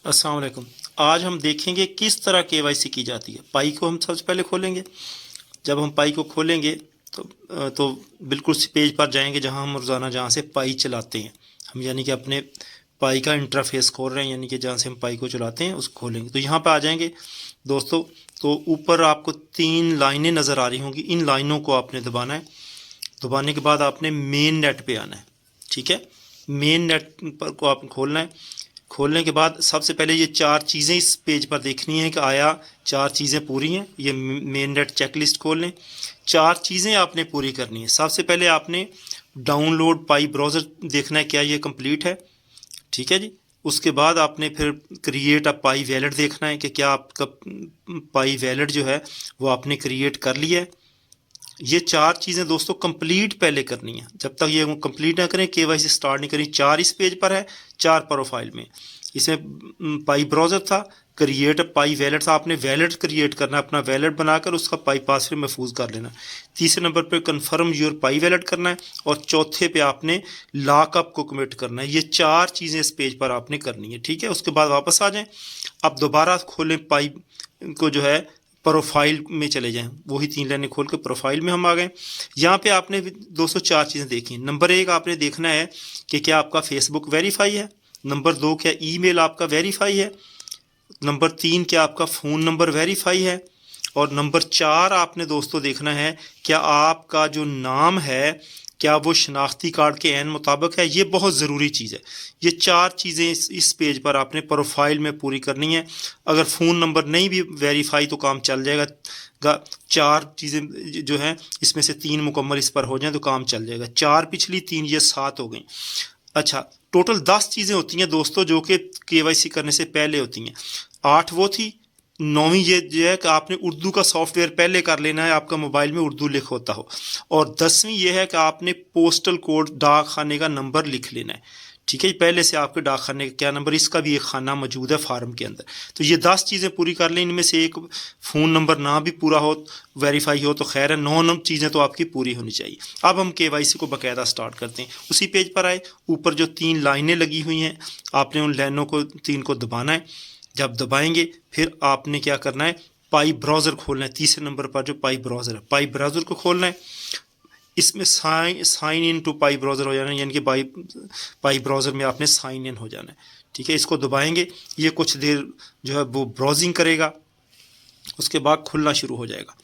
अस्सलाम वालेकुम। आज हम देखेंगे किस तरह केवाईसी की जाती है। पाई को हम सबसे पहले खोलेंगे। जब हम पाई को खोलेंगे तो बिल्कुल उस पेज पर जाएंगे जहां हम रोज़ाना जहां से पाई चलाते हैं। हम यानी कि अपने पाई का इंटरफेस खोल रहे हैं, यानी कि जहां से हम पाई को चलाते हैं उसको खोलेंगे। तो यहाँ पर आ जाएंगे दोस्तों। तो ऊपर आपको 3 लाइनें नज़र आ रही होंगी, इन लाइनों को आपने दबाना है। दबाने के बाद आपने मेन नेट पे आना है। ठीक है, मेन नेट पर को आपने खोलना है। खोलने के बाद सबसे पहले ये 4 चीज़ें इस पेज पर देखनी है कि आया 4 चीज़ें पूरी हैं। ये मेन नेट चेकलिस्ट खोल लें। 4 चीज़ें आपने पूरी करनी है। सबसे पहले आपने डाउनलोड पाई ब्राउज़र देखना है, क्या ये कंप्लीट है। ठीक है जी। उसके बाद आपने फिर क्रिएट अ पाई वैलेट देखना है कि क्या आपका पाई वैलेट जो है वो आपने क्रिएट कर लिया है। ये 4 चीज़ें दोस्तों कंप्लीट पहले करनी है। जब तक ये कंप्लीट ना करें केवाईसी स्टार्ट नहीं करें। 4 इस पेज पर है, 4 प्रोफाइल में। इसमें पाई ब्राउज़र था, क्रिएट पाई वैलेट था। आपने वैलेट क्रिएट करना है, अपना वैलेट बनाकर उसका पाई पासवर्ड महफूज कर लेना। तीसरे नंबर पे कन्फर्म योर पाई वैलेट करना है और चौथे पे आपने लॉकअप को कमिट करना है। ये 4 चीज़ें इस पेज पर आपने करनी है। ठीक है, उसके बाद वापस आ जाएं। अब दोबारा खोलें पाई को, जो है प्रोफाइल में चले जाएं। वही 3 लाइनें खोल के प्रोफाइल में हम आ गए। यहाँ पे आपने दोस्तों 4 चीज़ें देखी। नंबर 1 आपने देखना है कि क्या आपका फेसबुक वेरीफाई है। नंबर 2 क्या ईमेल आपका वेरीफाई है। नंबर 3 क्या आपका फ़ोन नंबर वेरीफाई है। और नंबर 4 आपने दोस्तों देखना है क्या आपका जो नाम है क्या वो शनाख्ती कार्ड के ऐन मुताबिक है। ये बहुत ज़रूरी चीज़ है। ये 4 चीज़ें इस पेज पर आपने प्रोफाइल में पूरी करनी है। अगर फ़ोन नंबर नहीं भी वेरीफाई तो काम चल जाएगा। 4 चीज़ें जो हैं इसमें से 3 मुकम्मल इस पर हो जाएं तो काम चल जाएगा। 4 पिछली 3 ये 7 हो गई। अच्छा, टोटल 10 चीज़ें होती हैं दोस्तों जो कि केवाईसी करने से पहले होती हैं। 8 वो थी। 9वीं ये जो है कि आपने उर्दू का सॉफ्टवेयर पहले कर लेना है, आपका मोबाइल में उर्दू लिख होता हो। और 10वीं ये है कि आपने पोस्टल कोड डाक खाने का नंबर लिख लेना है। ठीक है, पहले से आपके डाक खाने का क्या नंबर, इसका भी एक खाना मौजूद है फार्म के अंदर। तो ये 10 चीज़ें पूरी कर लें। इनमें से एक फ़ोन नंबर ना भी पूरा हो, वेरीफाई हो तो खैर है। 9 चीज़ें तो आपकी पूरी होनी चाहिए। अब हम केवाईसी को बाकायदा स्टार्ट करते हैं। उसी पेज पर आए, ऊपर जो 3 लाइनें लगी हुई हैं आपने उन लाइनों को 3 को दबाना है। जब दबाएंगे फिर आपने क्या करना है, पाई ब्राउज़र खोलना है। तीसरे नंबर पर जो पाई ब्राउज़र है, पाई ब्राउज़र को खोलना है। इसमें sign in to Pi browser हो जाना है, यानी कि पाई ब्राउज़र में आपने साइन इन हो जाना है। ठीक है, इसको दबाएंगे, ये कुछ देर जो है वो ब्राउजिंग करेगा, उसके बाद खुलना शुरू हो जाएगा।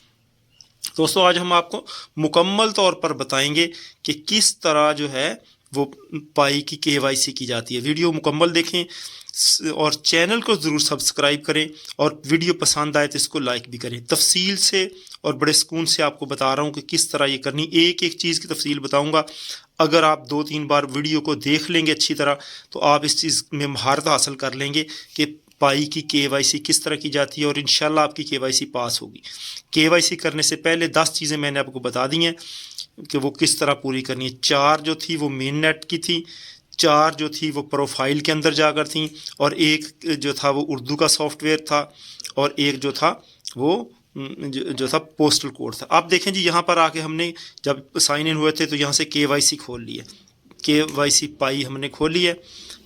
दोस्तों आज हम आपको मुकम्मल तौर पर बताएंगे कि किस तरह जो है वो पाई की केवाईसी की जाती है। वीडियो मुकम्मल देखें और चैनल को ज़रूर सब्सक्राइब करें और वीडियो पसंद आए तो इसको लाइक भी करें। तफसील से और बड़े सुकून से आपको बता रहा हूँ कि किस तरह ये करनी, एक एक चीज़ की तफसील बताऊँगा। अगर आप 2-3 बार वीडियो को देख लेंगे अच्छी तरह तो आप इस चीज़ में महारत हासिल कर लेंगे कि पाई की केवाईसी किस तरह की जाती है और इंशाल्लाह आपकी केवाईसी पास होगी। केवाईसी करने से पहले 10 चीज़ें मैंने आपको बता दी हैं कि वो किस तरह पूरी करनी है। 4 जो थी वो मेन नेट की थी, 4 जो थी वो प्रोफाइल के अंदर जाकर थी, और एक जो था वो उर्दू का सॉफ्टवेयर था, और एक जो था वो जो था पोस्टल कोड था। आप देखें जी, यहाँ पर आके हमने जब साइन इन हुए थे तो यहाँ से केवाईसी खोल ली है। केवाईसी पाई हमने खोली है।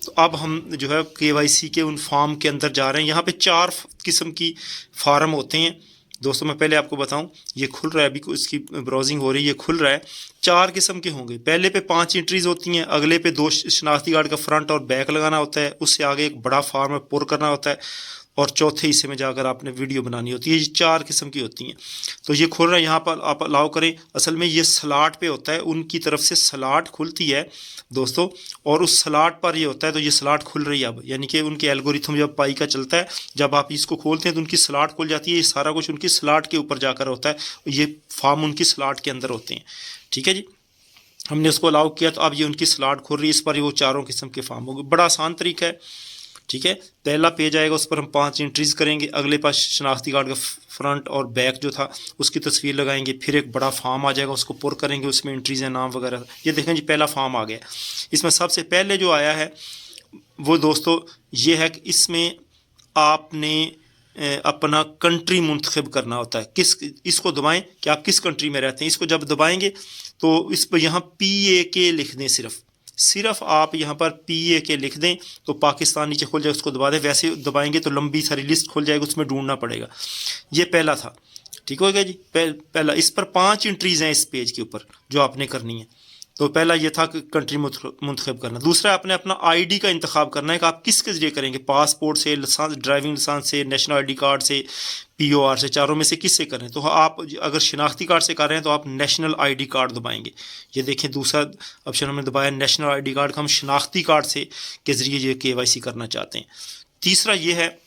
तो अब हम जो है केवाईसी के उन फॉर्म के अंदर जा रहे हैं। यहाँ पे 4 किस्म की फार्म होते हैं दोस्तों। मैं पहले आपको बताऊं, ये खुल रहा है अभी, इसकी ब्राउजिंग हो रही है, ये खुल रहा है। 4 किस्म के होंगे। पहले पे 5 एंट्रीज होती हैं, अगले पे 2 शनाख्ती कार्ड का फ्रंट और बैक लगाना होता है, उससे आगे एक बड़ा फॉर्म है पुर करना होता है, और चौथे हिस्से में जाकर आपने वीडियो बनानी होती है। ये 4 किस्म की होती हैं। तो ये खुल रहा है, यहाँ पर आप अलाउ करें। असल में ये स्लॉट पे होता है, उनकी तरफ से स्लॉट खुलती है दोस्तों, और उस स्लॉट पर ये होता है। तो ये स्लॉट खुल रही है अब, यानी कि उनके एल्गोरिथम जब पाई का चलता है, जब आप इसको खोलते हैं तो उनकी स्लॉट खुल जाती है। ये सारा कुछ उनकी स्लॉट के ऊपर जाकर होता है, ये फॉर्म उनकी स्लॉट के अंदर होते हैं। ठीक है जी, हमने उसको अलाउ किया तो अब ये उनकी स्लॉट खुल रही है। इस पर वो 4 किस्म के फॉर्म होंगे। बड़ा आसान तरीका है। ठीक है, पहला पेज आएगा, उस पर हम 5 एंट्रीज करेंगे। अगले पास शनाख्ती कार्ड का फ्रंट और बैक जो था उसकी तस्वीर लगाएंगे। फिर एक बड़ा फॉर्म आ जाएगा, उसको पुर करेंगे, उसमें एंट्रीज हैं, नाम वगैरह। ये देखें जी, पहला फॉर्म आ गया। इसमें सबसे पहले जो आया है वो दोस्तों ये है कि इसमें आपने अपना कंट्री मुंतखब करना होता है। इसको दबाएं कि आप किस कंट्री में रहते हैं। इसको जब दबाएंगे तो इस पर यहाँ PAK लिख दें, सिर्फ आप यहाँ पर PAK लिख दें तो पाकिस्तान नीचे खुल जाए, उसको दबा दें। वैसे दबाएंगे तो लंबी सारी लिस्ट खुल जाएगी, उसमें ढूंढना पड़ेगा। ये पहला था, ठीक हो गया जी। पहला, इस पर 5 एंट्रीज हैं इस पेज के ऊपर जो आपने करनी है। तो पहला ये था कि कंट्री मुंतखब करना। दूसरा, आपने अपना ID का इंतखाब करना है कि आप किसके जरिए करेंगे, पासपोर्ट से, लाइसेंस, ड्राइविंग लाइसेंस से, नेशनल ID कार्ड से, POR से, चारों में से किससे करें। तो आप अगर शिनाख्ती कार्ड से कर रहे हैं तो आप नेशनल ID कार्ड दबाएंगे। ये देखें दूसरा ऑप्शन हमने दबाया नेशनल ID कार्ड का, हम शिनाख्ती कार्ड से के जरिए ये KYC करना चाहते हैं। तीसरा ये है,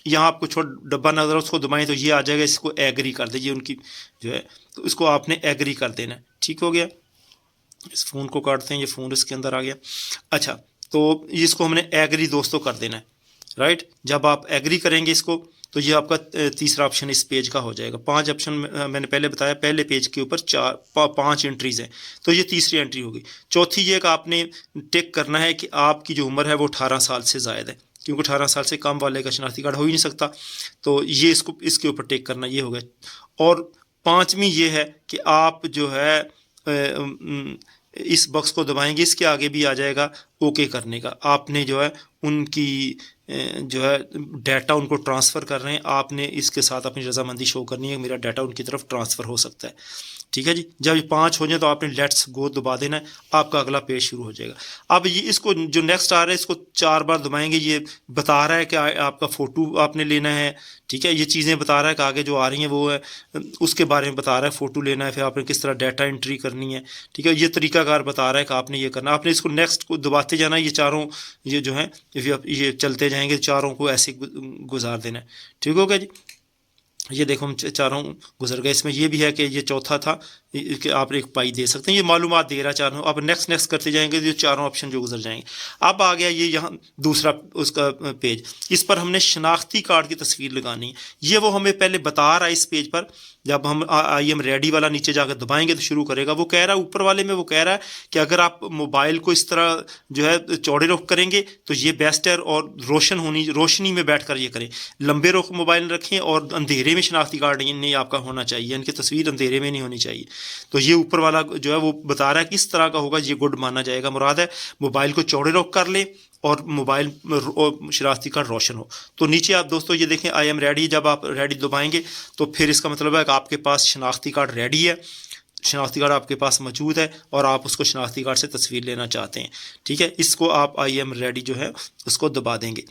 यहाँ आपको छोटा डब्बा नजर, उसको दबाएं तो ये आ जाएगा, इसको एग्री कर दीजिए उनकी जो है, तो इसको आपने एग्री कर देना है। ठीक हो गया। इस फ़ोन को काटते हैं, ये फ़ोन इसके अंदर आ गया। अच्छा, तो इसको हमने एग्री दोस्तों कर देना है, राइट। जब आप एग्री करेंगे इसको तो ये आपका तीसरा ऑप्शन इस पेज का हो जाएगा। 5 ऑप्शन मैंने पहले बताया, पहले पेज के ऊपर 5 एंट्रीज हैं, तो ये तीसरी एंट्री होगी। चौथी ये कि आपने टिक करना है कि आपकी जो उम्र है वो 18 साल से ज़ायद है, क्योंकि 18 साल से कम वाले का शनाख्ती कार्ड हो ही नहीं सकता। तो ये इसको इसके ऊपर टिक करना, ये हो गया। और 5वीं ये है कि आप जो है इस बॉक्स को दबाएंगे, इसके आगे भी आ जाएगा ओके करने का। आपने जो है उनकी जो है डाटा उनको ट्रांसफ़र कर रहे हैं, आपने इसके साथ अपनी रजामंदी शो करनी है, मेरा डाटा उनकी तरफ ट्रांसफ़र हो सकता है। ठीक है जी। जब ये 5 हो जाए तो आपने लेट्स गो दबा देना है, आपका अगला पेज शुरू हो जाएगा। अब ये इसको जो नेक्स्ट आ रहा है इसको 4 बार दबाएंगे, ये बता रहा है कि आपका फ़ोटो आपने लेना है। ठीक है, ये चीज़ें बता रहा है कि आगे जो आ रही हैं वो है उसके बारे में बता रहा है, फ़ोटो लेना है, फिर आपने किस तरह डाटा एंट्री करनी है। ठीक है, ये तरीकाकार बता रहा है कि आपने ये करना, आपने इसको नेक्स्ट को दबाते जाना। ये चारों ये जो है ये चलते जाएंगे, चारों को ऐसे गुजार देना है। ठीक हो गया जी। ये देखो हम चारों गुजर गए। इसमें ये भी है कि ये चौथा था कि आप एक पाई दे सकते हैं, ये मालूमात दे रहा है चारों। अब नेक्स्ट नेक्स्ट करते जाएंगे तो ये चारों ऑप्शन जो गुजर जाएंगे। अब आ गया ये यहाँ दूसरा उसका पेज, इस पर हमने शनाख्ती कार्ड की तस्वीर लगानी है। ये वो हमें पहले बता रहा है इस पेज पर। जब हम IM रेडी वाला नीचे जाकर दबाएंगे तो शुरू करेगा। वो कह रहा है ऊपर वाले में, वो कह रहा है कि अगर आप मोबाइल को इस तरह जो है चौड़े रुख करेंगे तो ये बेस्ट है, और रोशनी में बैठकर ये करें। लंबे रुख मोबाइल रखें और अंधेरे में शनाख्ती कार्ड नहीं आपका होना चाहिए, इनकी तस्वीर अंधेरे में नहीं होनी चाहिए। तो ये ऊपर वाला जो है वो बता रहा है किस तरह का होगा, ये गुड माना जाएगा। मुराद है मोबाइल को चौड़े रुख कर ले और मोबाइल शनाख्ती कार्ड रोशन हो। तो नीचे आप दोस्तों ये देखें IM रेडी, जब आप रेडी दबाएंगे तो फिर इसका मतलब है कि आपके पास शनाख्ती कार्ड रेडी है, शनाख्ती कार्ड आपके पास मौजूद है और आप उसको शनाख्ती कार्ड से तस्वीर लेना चाहते हैं। ठीक है, इसको आप IM रेडी जो है उसको दबा देंगे।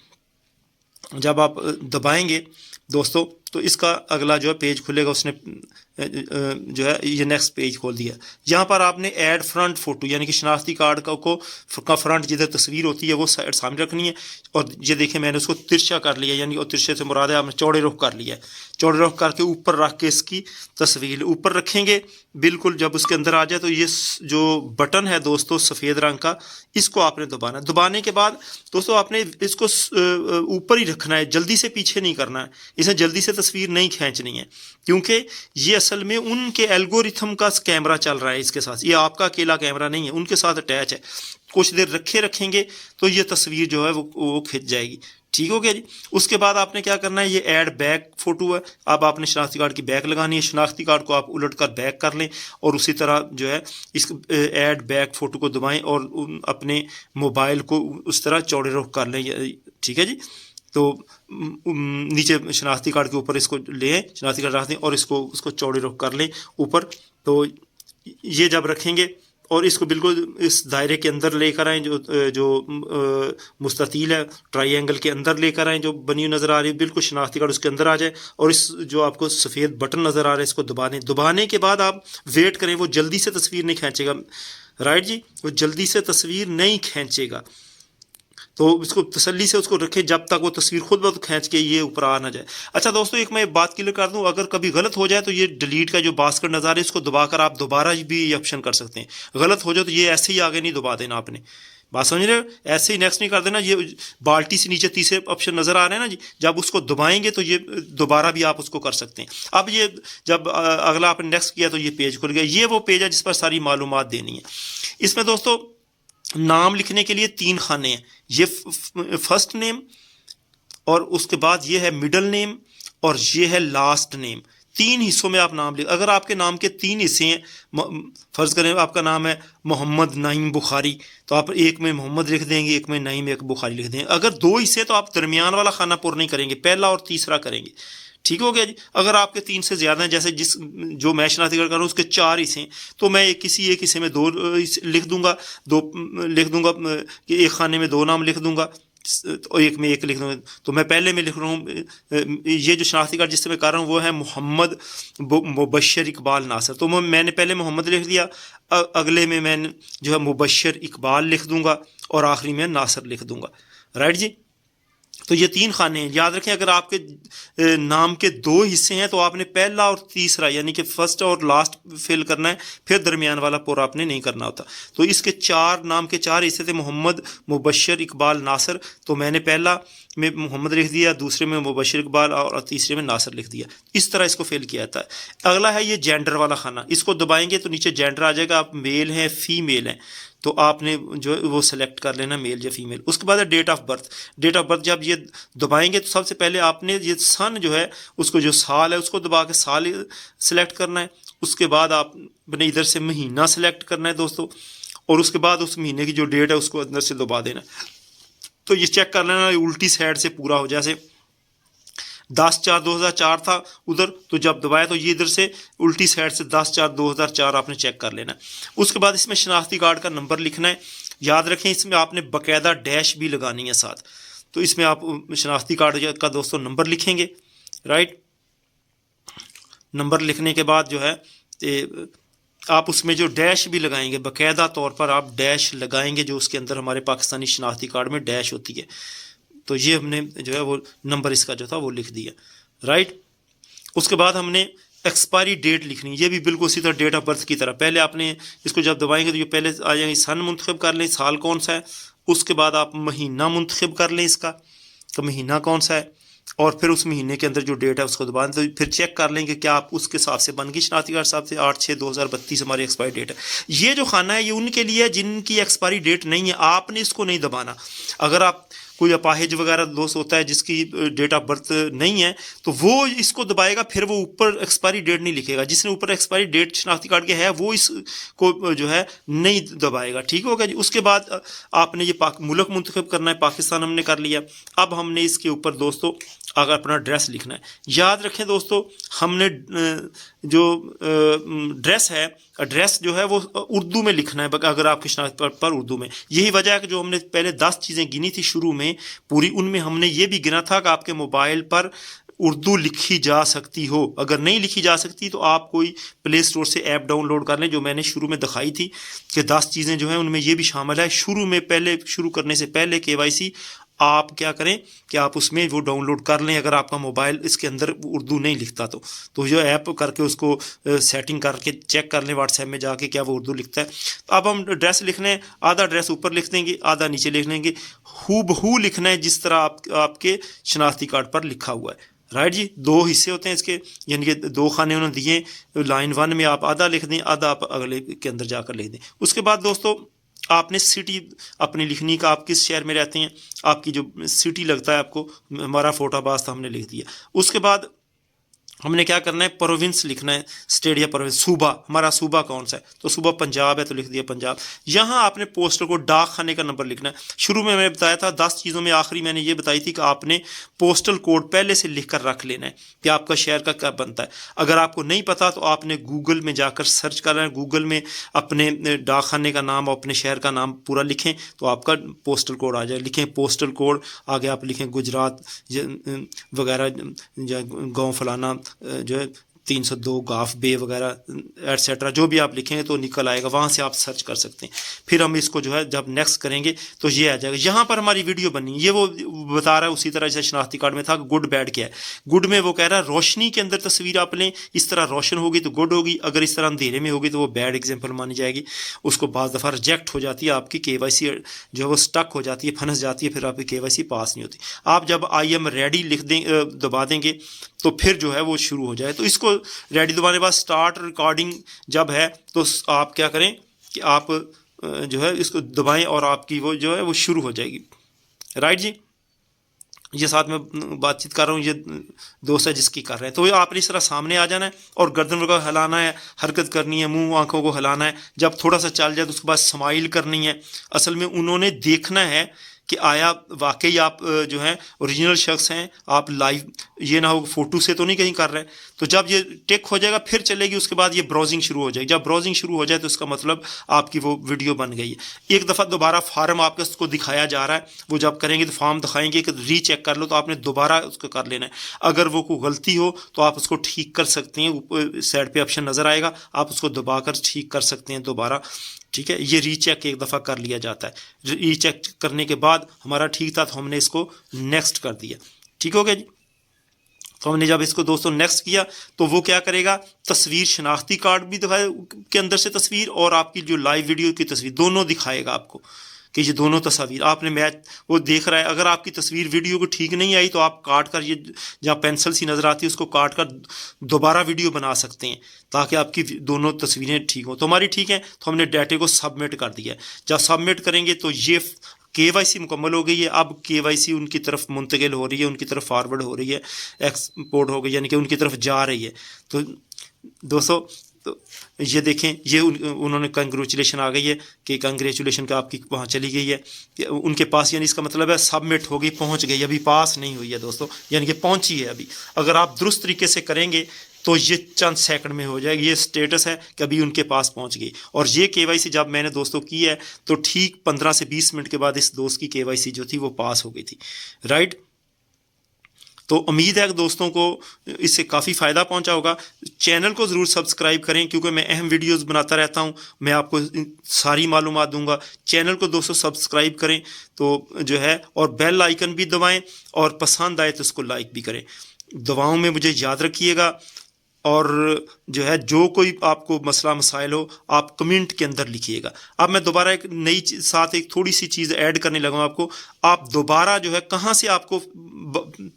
जब आप दबाएंगे दोस्तों तो इसका अगला जो है पेज खुलेगा। उसने जो है ये नेक्स्ट पेज खोल दिया। यहाँ पर आपने ऐड फ्रंट फोटो, यानी कि शनाख्ती कार्ड का फ्रंट जिधर तस्वीर होती है वो साइड सामने रखनी है। और ये देखें मैंने उसको तिरछा कर लिया, यानी और तिरछे से मुराद है आपने चौड़े रुख कर लिया है। चौड़े रुख करके ऊपर रख के इसकी तस्वीर ऊपर रखेंगे बिल्कुल। जब उसके अंदर आ जाए तो ये जो बटन है दोस्तों सफ़ेद रंग का, इसको आपने दबाना। दबाने के बाद दोस्तों आपने इसको ऊपर ही रखना है, जल्दी से पीछे नहीं करना है, इसे जल्दी से तस्वीर नहीं खींचनी है, क्योंकि ये असल में उनके एल्गोरिथम का कैमरा चल रहा है इसके साथ। ये आपका अकेला कैमरा नहीं है, उनके साथ अटैच है। कुछ देर रखेंगे तो ये तस्वीर जो है वो खिंच जाएगी। ठीक हो गया जी। उसके बाद आपने क्या करना है, ये ऐड बैक फोटो है, अब आपने शनाख्ती कार्ड की बैक लगानी है। शनाख्ती कार्ड को आप उलट कर बैक कर लें और उसी तरह जो है इस ऐड बैक फोटो को दबाएं और अपने मोबाइल को उस तरह चौड़े रुख कर लें। ठीक है जी। तो नीचे शनाख्ती कार्ड के ऊपर इसको लें, शनाख्ती कार्ड रख दें और उसको चौड़े रुख कर लें ऊपर। तो ये जब रखेंगे और इसको बिल्कुल इस दायरे के अंदर लेकर आएँ जो मुस्ततील है, ट्रायंगल के अंदर लेकर आएँ, जो बनी नज़र आ रही है बिल्कुल शनाख्ती कार्ड उसके अंदर आ जाए। और इस जो आपको सफ़ेद बटन नज़र आ रहा है इसको दबा दें। दबाने के बाद आप वेट करें, वो जल्दी से तस्वीर नहीं खींचेगा। राइट जी, वो जल्दी से तस्वीर नहीं खींचेगा। तो इसको तसल्ली से उसको रखें जब तक वो तस्वीर खुद ब खुद खींच के ये ऊपर आ ना जाए। अच्छा दोस्तों, एक मैं बात क्लियर कर दूं, अगर कभी गलत हो जाए तो ये डिलीट का जो बास्केट नज़र है इसको दबाकर आप दोबारा भी ये ऑप्शन कर सकते हैं। गलत हो जाए तो ये ऐसे ही आगे नहीं दबा देना आपने, बात समझ रहे हो, ऐसे ही नेक्स्ट नहीं कर देना। ये बाल्टी से नीचे तीसरे ऑप्शन नज़र आ रहे हैं ना जी, जब उसको दबाएंगे तो ये दोबारा भी आप उसको कर सकते हैं। अब ये जब अगला आपने नेक्स्ट किया तो ये पेज खुल गया। ये वो पेज है जिस पर सारी मालूमात देनी है। इसमें दोस्तों नाम लिखने के लिए 3 खाने हैं, ये फर्स्ट नेम और उसके बाद ये है मिडल नेम और ये है लास्ट नेम। 3 हिस्सों में आप नाम लिख, अगर आपके नाम के 3 हिस्से हैं, फर्ज करें आपका नाम है मोहम्मद नईम बुखारी, तो आप एक में मोहम्मद लिख देंगे, एक में नईम, एक बुखारी लिख देंगे। अगर 2 हिस्से तो आप दरमियान वाला खाना पुर नहीं करेंगे, पहला और तीसरा करेंगे। ठीक हो गया जी। अगर आपके 3 से ज़्यादा हैं, जैसे जो मैं शनाख्ती कार्ड कर रहा हूँ उसके 4 हिस्से हैं, तो मैं किसी एक हिस्से में 2 लिख दूंगा, 2 लिख दूंगा कि एक खाने में 2 नाम लिख दूंगा और एक में 1 लिख दूंगा। तो मैं पहले में लिख रहा हूँ, ये जो शनाख्ती कार्ड जिससे मैं कर रहा हूँ वो है मोहम्मद मुबशर इकबाल नासर, तो मैंने पहले मोहम्मद लिख दिया, अगले में मैंने जो है मुबशर इकबाल लिख दूंगा और आखिरी में नासर लिख दूंगा। राइट जी। तो ये 3 खाने हैं, याद रखें। अगर आपके नाम के 2 हिस्से हैं तो आपने पहला और तीसरा यानी कि फर्स्ट और लास्ट फिल करना है, फिर दरमियान वाला पूरा आपने नहीं करना होता। तो इसके 4 नाम के 4 हिस्से थे, मोहम्मद मुबशर इकबाल नासर, तो मैंने पहला में मोहम्मद लिख दिया, दूसरे में मुबशर इकबाल और तीसरे में नासर लिख दिया। इस तरह इसको फिल किया जाता है। अगला है ये जेंडर वाला खाना, इसको दबाएंगे तो नीचे जेंडर आ जाएगा, आप मेल हैं फीमेल हैं, तो आपने जो वो सेलेक्ट कर लेना मेल या फीमेल। उसके बाद है date of birth. Date of birth जब ये दबाएंगे तो सबसे पहले आपने ये सन जो है उसको, जो साल है उसको दबा के साल सेलेक्ट करना है। उसके बाद आपने इधर से महीना सेलेक्ट करना है दोस्तों, और उसके बाद उस महीने की जो डेट है उसको अंदर से दबा देना। तो ये चेक कर लेना उल्टी साइड से पूरा हो, जैसे 10/4/2004 था उधर, तो जब दबाया तो ये इधर से उल्टी साइड से 10/4/2004 आपने चेक कर लेना। उसके बाद इसमें शनाख्ती कार्ड का नंबर लिखना है। याद रखें इसमें आपने बाकायदा डैश भी लगानी है साथ। तो इसमें आप शनाख्ती कार्ड का दोस्तों नंबर लिखेंगे। राइट, नंबर लिखने के बाद जो है आप उसमें जो डैश भी लगाएंगे, बाकायदा तौर पर आप डैश लगाएंगे, जो उसके अंदर हमारे पाकिस्तानी शनाख्ती कार्ड में डैश होती है। तो ये हमने जो है वो नंबर इसका जो था वो लिख दिया। राइट, उसके बाद हमने एक्सपायरी डेट लिखनी, ये भी बिल्कुल उसी तरह डेट ऑफ बर्थ की तरह। पहले आपने इसको जब दबाएंगे तो ये पहले आ जाएंगे, सन मुंतखब कर लें, साल कौन सा है। उसके बाद आप महीना मुंतखब कर लें इसका, तो महीना कौन सा है, और फिर उस महीने के अंदर जो डेट है उसको दबा दें। तो फिर चेक कर लेंगे क्या आप उसके हिसाब से बन गई शनाख्ती कार्ड साहब से 8/6/2032 हमारी एक्सपायरी डेट है। ये जो खाना है ये उनके लिए है जिनकी एक्सपायरी डेट नहीं है, आपने इसको नहीं दबाना। अगर आप कोई अपाहिज वगैरह दोस्त होता है जिसकी डेट ऑफ बर्थ नहीं है, तो वो इसको दबाएगा, फिर वो ऊपर एक्सपायरी डेट नहीं लिखेगा। जिसने ऊपर एक्सपायरी डेट शनाख्ती कार्ड के है वो इसको जो है नहीं दबाएगा। ठीक होगा जी। उसके बाद आपने ये मुल्क मुंतखब करना है, पाकिस्तान हमने कर लिया। अब हमने इसके ऊपर दोस्तों अगर अपना ड्रेस लिखना है। याद रखें दोस्तों, हमने जो ड्रेस है, ड्रेस जो है वो उर्दू में लिखना है, अगर आपकी शनाख्ती कार्ड पर उर्दू में। यही वजह है कि जो हमने पहले 10 चीज़ें गिनी थी शुरू में पूरी, उनमें हमने ये भी गिना था कि आपके मोबाइल पर उर्दू लिखी जा सकती हो। अगर नहीं लिखी जा सकती तो आप कोई प्ले स्टोर से ऐप डाउनलोड कर लें, जो मैंने शुरू में दिखाई थी कि 10 चीज़ें जो हैं उनमें ये भी शामिल है। शुरू में पहले शुरू करने से पहले KYC आप क्या करें कि आप उसमें वो डाउनलोड कर लें, अगर आपका मोबाइल इसके अंदर उर्दू नहीं लिखता तो जो ऐप करके उसको सेटिंग करके चेक कर लें व्हाट्सएप में जाके क्या वो उर्दू लिखता है। तो अब हम ड्रेस लिखने हैं, आधा ड्रेस ऊपर लिख देंगे, आधा नीचे लिख लेंगे। हूबहू लिखना है जिस तरह आपके शनाख्ती कार्ड पर लिखा हुआ है। राइट जी। 2 हिस्से होते हैं इसके, यानी कि 2 खाने उन्होंने दिए। लाइन 1 में आप आधा लिख दें, आधा आप अगले के अंदर जाकर लिख दें। उसके बाद दोस्तों आपने सिटी अपनी लिखनी का, आप किस शहर में रहते हैं, आपकी जो सिटी लगता है आपको, हमारा फोटाबाज था हमने लिख दिया। उसके बाद हमने क्या करना है, प्रोविंस लिखना है, स्टेट या प्रोविंस, सूबा, हमारा सूबा कौन सा है, तो सूबा पंजाब है तो लिख दिया पंजाब। यहाँ आपने पोस्टल को डाक खाने का नंबर लिखना है। शुरू में मैंने बताया था 10 चीज़ों में आखिरी मैंने ये बताई थी कि आपने पोस्टल कोड पहले से लिख कर रख लेना है कि आपका शहर का क्या बनता है। अगर आपको नहीं पता तो आपने गूगल में जाकर सर्च करना है, गूगल में अपने डाक खाने का नाम और अपने शहर का नाम पूरा लिखें तो आपका पोस्टल कोड आ जाए। लिखें पोस्टल कोड, आगे आप लिखें गुजरात वगैरह, गाँव फलाना जो है 302 गाफ बे वगैरह एटसेट्रा, जो भी आप लिखेंगे तो निकल आएगा, वहाँ से आप सर्च कर सकते हैं। फिर हम इसको जो है जब नेक्स्ट करेंगे तो ये आ जाएगा। यहाँ पर हमारी वीडियो बनी, ये वो बता रहा है उसी तरह जैसे शनाख्ती कार्ड में था गुड बैड क्या है। गुड में वो कह रहा है रोशनी के अंदर तस्वीर आप लें, इस तरह रोशन होगी तो गुड होगी, अगर इस तरह अंधेरे में होगी तो वो बैड एग्जाम्पल मानी जाएगी। उसको बाज़ दफ़ा रिजेक्ट हो जाती है, आपकी KYC जो है वो स्टक हो जाती है, फंस जाती है, फिर आपकी KYC पास नहीं होती। आप जब I am ready लिख दें, दबा देंगे तो फिर जो है वो शुरू हो जाए। तो इसको रेडी दबाने के बाद स्टार्ट रिकॉर्डिंग जब है तो आप क्या करें कि आप जो है इसको दबाएं और आपकी वो जो है वो शुरू हो जाएगी। राइट जी। ये साथ में बातचीत कर रहा हूँ, ये दोस्त है जिसकी कर रहे हैं। तो ये आपने इस तरह सामने आ जाना है और गर्दन वगैरह हिलाना है, हरकत करनी है, मुंह आंखों को हिलाना है। जब थोड़ा सा चल जाए तो उसके बाद स्माइल करनी है। असल में उन्होंने देखना है कि आया वाकई आप जो हैं ओरिजिनल शख्स हैं, आप लाइव, ये ना हो फोटो से तो नहीं कहीं कर रहे। तो जब ये टिक हो जाएगा फिर चलेगी, उसके बाद ये ब्राउजिंग शुरू हो जाएगी। जब ब्राउजिंग शुरू हो जाए तो इसका मतलब आपकी वो वीडियो बन गई है। एक दफ़ा दोबारा फार्म आपको उसको दिखाया जा रहा है, वो जब करेंगे तो फॉर्म दिखाएंगे कि रीचेक कर लो, तो आपने दोबारा उसको कर लेना है। अगर वो कोई गलती हो तो आप उसको ठीक कर सकते हैं, ऊपर साइड पे ऑप्शन नज़र आएगा, आप उसको दबाकर ठीक कर सकते हैं दोबारा। ठीक है, ये रीचेक एक दफ़ा कर लिया जाता है। रीचेक करने के बाद हमारा ठीक था तो हमने इसको नेक्स्ट कर दिया। ठीक हो गया जी। तो हमने जब इसको दोस्तों नेक्स्ट किया तो वो क्या करेगा, तस्वीर, शनाख्ती कार्ड भी दिखाए के अंदर से तस्वीर, और आपकी जो लाइव वीडियो की तस्वीर, दोनों दिखाएगा आपको कि ये दोनों तस्वीर आपने मैच, वो देख रहा है। अगर आपकी तस्वीर वीडियो को ठीक नहीं आई तो आप काट कर, ये जहाँ पेंसिल सी नज़र आती है उसको काट कर दोबारा वीडियो बना सकते हैं, ताकि आपकी दोनों तस्वीरें ठीक हो। तो हमारी ठीक है, तो हमने डाटे को सबमिट कर दिया। जब सबमिट करेंगे तो ये KYC मुकम्मल हो गई है। अब KYC उनकी तरफ मुंतकिल हो रही है, उनकी तरफ फॉरवर्ड हो रही है, एक्सपोर्ट हो गई, यानी कि उनकी तरफ जा रही है। तो दोस्तों, तो ये देखें, ये उन्होंने कंग्रेचुलेशन आ गई है कि कंग्रेचुलेशन का आपकी वहाँ चली गई है उनके पास, यानी इसका मतलब है सबमिट हो गई, पहुँच गई। अभी पास नहीं हुई है दोस्तों, यानी कि पहुँची है अभी। अगर आप दुरुस्त तरीके से करेंगे तो ये चंद सेकंड में हो जाएगी। ये स्टेटस है कि अभी उनके पास पहुंच गई। और ये KYC जब मैंने दोस्तों की है तो ठीक 15 से 20 मिनट के बाद इस दोस्त की KYC जो थी वो पास हो गई थी। राइट। तो उम्मीद है कि दोस्तों को इससे काफ़ी फ़ायदा पहुंचा होगा। चैनल को ज़रूर सब्सक्राइब करें, क्योंकि मैं अहम वीडियोस बनाता रहता हूं, मैं आपको सारी मालूमात दूंगा। चैनल को दोस्तों सब्सक्राइब करें तो जो है, और बेल आइकन भी दबाएं, और पसंद आए तो उसको लाइक भी करें। दुआओं में मुझे याद रखिएगा, और जो है जो कोई आपको मसला मसाइल हो आप कमेंट के अंदर लिखिएगा। अब मैं दोबारा एक नई साथ एक थोड़ी सी चीज़ ऐड करने लगा आपको। आप दोबारा जो है कहाँ से आपको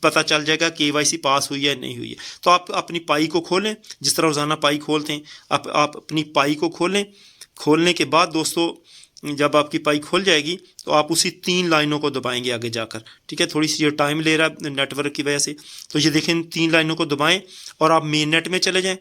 पता चल जाएगा KYC पास हुई है नहीं हुई है। तो आप अपनी पाई को खोलें, जिस तरह रोज़ाना पाई खोलते हैं, आप अपनी पाई को खोलें। खोलने के बाद दोस्तों, जब आपकी पाई खुल जाएगी तो आप उसी 3 लाइनों को दबाएंगे आगे जाकर। ठीक है, थोड़ी सी ये टाइम ले रहा है नेटवर्क की वजह से। तो ये देखें, 3 लाइनों को दबाएं और आप मेन नेट में चले जाएं।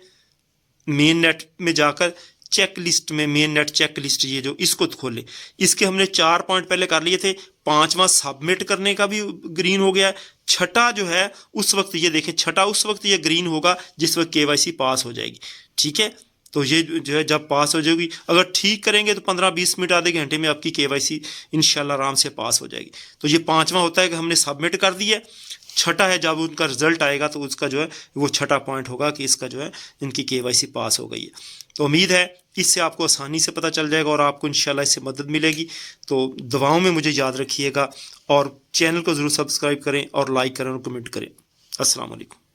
मेन नेट में जाकर चेक लिस्ट में, मेन नेट चेक लिस्ट, ये जो, इसको खोलें। इसके हमने 4 पॉइंट पहले कर लिए थे। 5वां सबमिट करने का भी ग्रीन हो गया। छठा जो है उस वक्त, ये देखें, छठा उस वक्त ये ग्रीन होगा जिस वक्त KYC पास हो जाएगी। ठीक है, तो ये जो है जब पास हो जाएगी, अगर ठीक करेंगे तो 15-20 मिनट, आधे घंटे में आपकी KYC इंशाल्लाह आराम से पास हो जाएगी। तो ये 5वां होता है कि हमने सबमिट कर दिया। छठा है जब उनका रिजल्ट आएगा तो उसका जो है वो छठा पॉइंट होगा कि इसका जो है इनकी KYC पास हो गई है। तो उम्मीद है इससे आपको आसानी से पता चल जाएगा और आपको इंशाल्लाह इससे मदद मिलेगी। तो दुआओं में मुझे याद रखिएगा, और चैनल को ज़रूर सब्सक्राइब करें और लाइक करें और कमेंट करें। अस्सलाम वालेकुम।